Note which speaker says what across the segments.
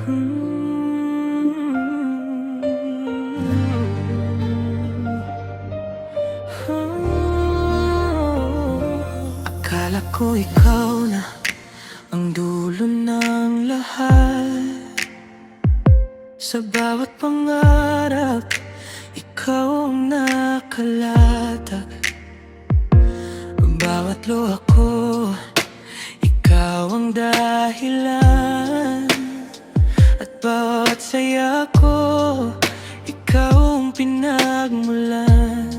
Speaker 1: Akala ko ikaw na ang dulo ng lahat. Sa bawat pangarap, ikaw ang nakalatag. Bawat luha ko, ikaw ang dahilan. At bawat saya ko, ikaw ang pinagmulan.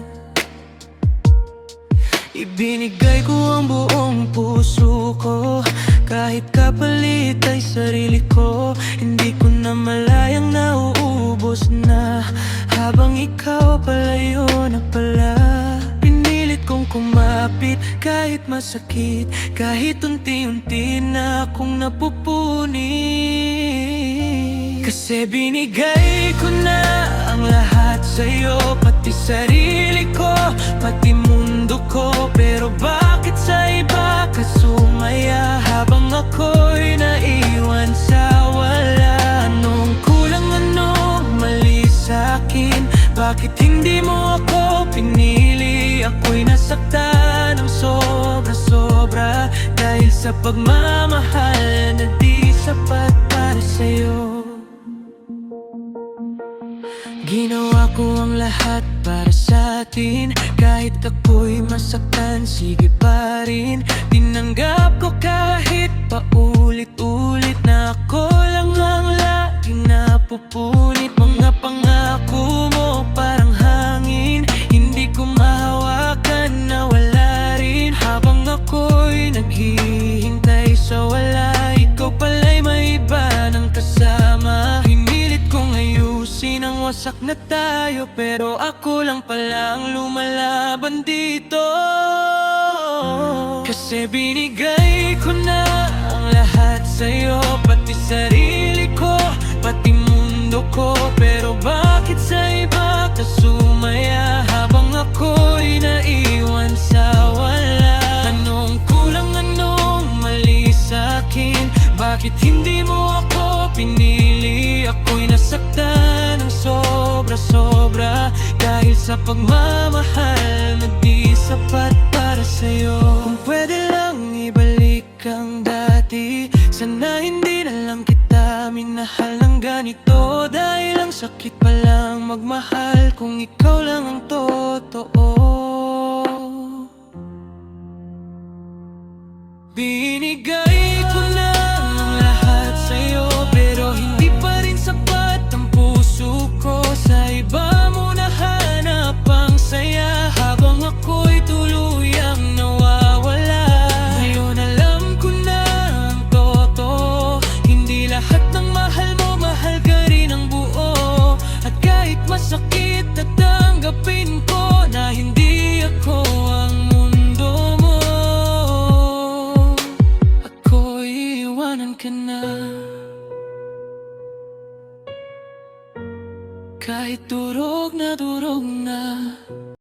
Speaker 1: Ibinigay ko ang buong puso ko, kahit kapalit ay sarili ko. Hindi ko na malayang nauubos na, habang ikaw palayo na pala. Pinilit kong kumapit kahit masakit, kahit unti-unti na akong napupuni. Kasi binigay ko na ang lahat sa'yo, pati sarili ko, pati mundo ko. Pero bakit sa iba ka sumaya, habang ako'y naiwan sa wala? Anong kulang, anong mali sa'kin? Bakit hindi mo ako pinili? Ako'y nasaktan ng sobra-sobra, dahil sa pagmamahal na di sapat para sa'yo. Ginawa ko ang lahat para sa atin, kahit ako'y masaktan, sige pa rin. Tinanggap ko kahit paulit-ulit na ako lang ang laging napupunit. Mga pangako mo parang hangin, hindi ko mahawakan na wala rin. Habang ako'y naghihintay sa wala, ikaw pala'y may iba ng kasama. Pinilit kong ayusin ang wasak na tayo, pero ako lang palang lumalaban dito. Kasi binigay ko na ang lahat sa'yo, pati sarili ko, pati mundo ko. Pero bakit sa iba ka sumaya, habang ako'y naiwan sa wala? Anong kulang, anong mali sa'kin? Bakit hindi mo ako pinili? Ako'y nasaktan ng sobra-sobra, dahil sa pagmamahal na di sapat para sa'yo. Kung pwede lang ibalik ang dati, sana hindi na lang kita minahal ng ganito. Dahil ang sakit palang magmahal kung ikaw lang ang totoo. Binigay ko na ang lahat sa'yo, pero hindi pa rin sapat ang puso ko. Sa iba mo nahanap ang saya, habang ako'y tuluyang nawawala. Ngayon alam ko na ang totoo, hindi lahat ng mahal mo, mahal ka rin ang buo. At kahit masakit, tatanggapin ko na hindi ako ang mundo mo. Ako'y iwanan ka na, kahit durog na